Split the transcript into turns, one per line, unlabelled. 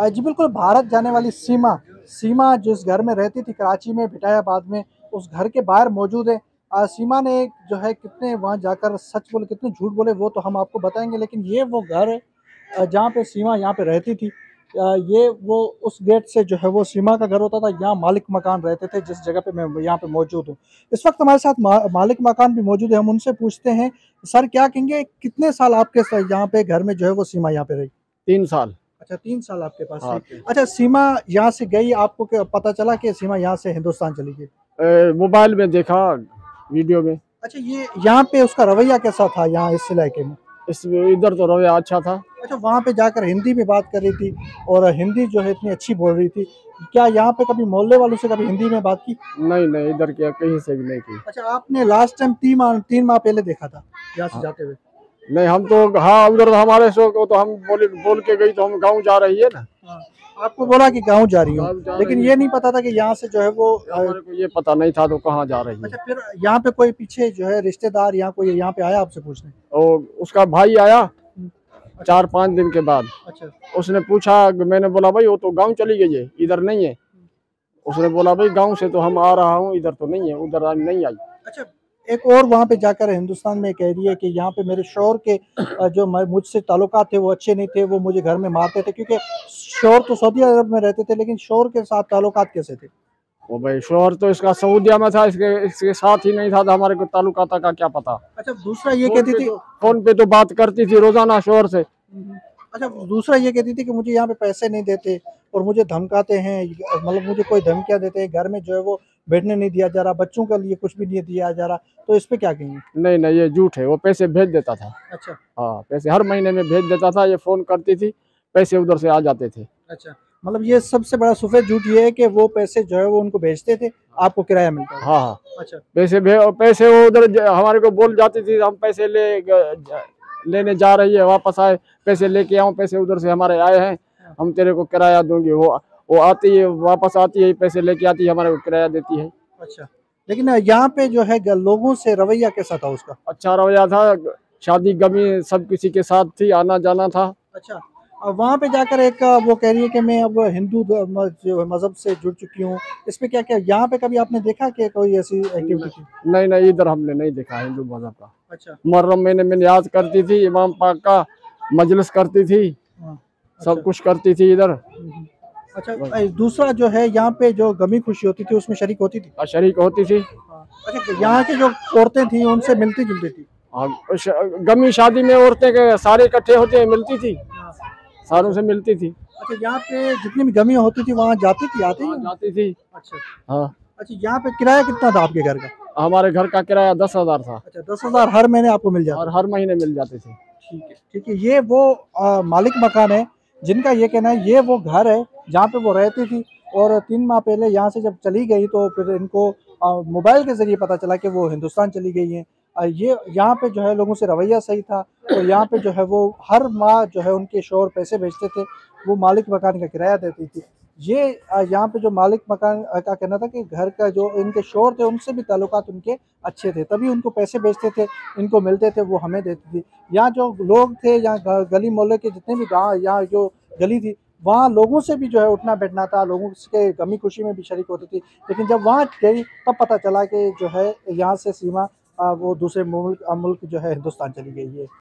जी बिल्कुल, भारत जाने वाली सीमा सीमा जिस घर में रहती थी कराची में, भिटायाबाद में, उस घर के बाहर मौजूद है। सीमा ने जो है कितने वहाँ जाकर सच बोले, कितने झूठ बोले वो तो हम आपको बताएँगे, लेकिन ये वो घर है जहाँ पे सीमा यहाँ पे रहती थी। ये वो उस गेट से जो है वो सीमा का घर होता था, यहाँ मालिक मकान रहते थे जिस जगह पे मैं यहाँ पे मौजूद हूँ। इस वक़्त हमारे साथ मालिक मकान भी मौजूद है, हम उनसे पूछते हैं, सर क्या कहेंगे कितने साल आपके यहाँ पे घर में जो है वो सीमा यहाँ पे रही?
3 साल।
अच्छा 3 साल आपके पास
हाँ,
थी। अच्छा सीमा यहाँ से गई, आपको क्या पता चला कि सीमा यहाँ से हिंदुस्तान चली गई?
मोबाइल में देखा, वीडियो में।
अच्छा ये यहाँ पे उसका रवैया कैसा था यहाँ इस इलाके में?
इस इधर तो रवैया अच्छा था।
अच्छा वहाँ पे जाकर हिंदी में बात कर रही थी और हिंदी जो है इतनी अच्छी बोल रही थी। क्या यहाँ पे कभी मोहल्ले वालों से कभी हिंदी में बात की?
नहीं नहीं, इधर क्या कहीं से भी नहीं की।
अच्छा आपने लास्ट टाइम 3 माह पहले देखा था यहाँ से
हाँ,
जाते हुए?
नहीं हम तो, हाँ उधर हमारे शो को तो हम बोल के गई तो हम गाँव जा रही है ना।
हाँ, आपको बोला कि गाँव जा रही हूँ,
गाँव जा
लेकिन
रही
ये
है।
नहीं पता था कि यहाँ से जो है वो
हमारे को ये पता नहीं था तो कहाँ जा रही है।
अच्छा फिर यहाँ पे कोई पीछे जो है रिश्तेदार यहाँ कोई यहाँ पे आया आपसे पूछने?
और उसका भाई आया
अच्छा
4-5 दिन के बाद।
अच्छा
उसने पूछा, मैंने बोला भाई वो तो गाँव चली गई है, इधर नहीं है। उसने बोला भाई गाँव से तो हम आ रहा हूँ, इधर तो नहीं है, उधर नहीं आई।
अच्छा एक और वहाँ पे जाकर हिंदुस्तान में कह रही है कि यहाँ पे मेरे शौहर के जो मुझसे ताल्लुकात थे वो अच्छे नहीं थे, वो मुझे घर में मारते थे, क्योंकि शौहर तो सऊदी अरब में रहते थे, लेकिन शौहर के साथ ताल्लुकात कैसे थे?
वो भाई शोहर तो इसका सऊदिया में था, इसके साथ ही नहीं था तो हमारे को ताल्लुकाता का क्या पता।
अच्छा दूसरा ये कहती थी
फोन पे तो बात करती थी रोजाना शोहर से।
अच्छा दूसरा ये कहती थी कि मुझे यहाँ पे पैसे नहीं देते और मुझे धमकाते हैं, मतलब मुझे कोई धमकियाँ देते हैं, घर में जो है वो बैठने नहीं दिया जा रहा, बच्चों के लिए कुछ भी नहीं दिया जा रहा, तो इस पे क्या कहेंगे?
नहीं नहीं, ये झूठ है, वो पैसे भेज देता था।
अच्छा
हाँ, पैसे हर महीने में भेज देता था, ये फोन करती थी, पैसे उधर से आ जाते थे।
अच्छा मतलब ये सबसे बड़ा सफेद झूठ ये है कि वो पैसे जो है वो उनको भेजते थे, आपको किराया मिलता था?
हाँ हाँ,
अच्छा
पैसे वो उधर हमारे को बोल जाती थी, हम पैसे लेने जा रही है, वापस आए पैसे लेके आओ, पैसे उधर से हमारे आए हैं, हम तेरे को किराया दूंगी। वो आती है, वापस आती है, पैसे लेके आती है, हमारे को किराया देती है।
अच्छा लेकिन यहाँ पे जो है लोगों से रवैया कैसा था उसका?
अच्छा रवैया था, शादी गमी सब किसी के साथ थी, आना जाना था।
अच्छा अब वहाँ पे जाकर एक वो कह रही है कि मैं अब हिंदू जो मजहब से जुड़ चुकी हूँ, इस पे क्या क्या यहाँ पे कभी आपने देखा कि कोई ऐसी एक्टिविटी थी?
नहीं नहीं, इधर हमने नहीं देखा हिंदू मजहब का।
अच्छा
मुहर्रम महीने में नियाज करती थी, इमाम पाक का मजलिस करती थी,
हाँ
सब
अच्छा
कुछ करती थी इधर।
अच्छा दूसरा जो है यहाँ पे जो गमी खुशी होती थी उसमें शरीक होती थी?
शरीक होती थी।
हाँ अच्छा यहाँ की जो औरतें थी उनसे मिलती जुलती थी?
हाँ, गमी शादी में औरतें के सारे इकट्ठे होते हैं, मिलती थी,
हाँ
सारों से मिलती थी।
अच्छा यहाँ पे जितनी भी गमी होती थी वहाँ जाती थी आती
हाँ,
है?
जाती थी।
अच्छा
हाँ,
अच्छा यहाँ पे किराया कितना था आपके घर का?
हमारे घर का किराया 10,000 था।
अच्छा 10,000 हर महीने आपको मिल जाता?
और हर महीने मिल जाते थे।
ठीक है ठीक है, ये वो मालिक मकान है जिनका ये कहना है, ये वो घर है जहाँ पे वो रहती थी, और 3 माह पहले यहाँ से जब चली गई तो फिर इनको मोबाइल के ज़रिए पता चला कि वो हिंदुस्तान चली गई हैं। ये यहाँ पे जो है लोगों से रवैया सही था, और यहाँ पे जो है वो हर माह जो है उनके शौहर पैसे भेजते थे, वो मालिक मकान का किराया देती थी। ये यहाँ पे जो मालिक मकान का कहना था कि घर का जो इनके शौहर थे उनसे भी ताल्लुकात उनके अच्छे थे, तभी उनको पैसे भेजते थे, इनको मिलते थे, वो हमें देती थी। यहाँ जो लोग थे, यहाँ गली मोहल्ले के जितने भी गाँव, यहाँ जो गली थी, वहाँ लोगों से भी जो है उठना बैठना था, लोगों के गमी खुशी में भी शरीक होती थी। लेकिन जब वहाँ गई तब पता चला कि जो है यहाँ से सीमा वो दूसरे मुल्क जो है हिंदुस्तान चली गई है।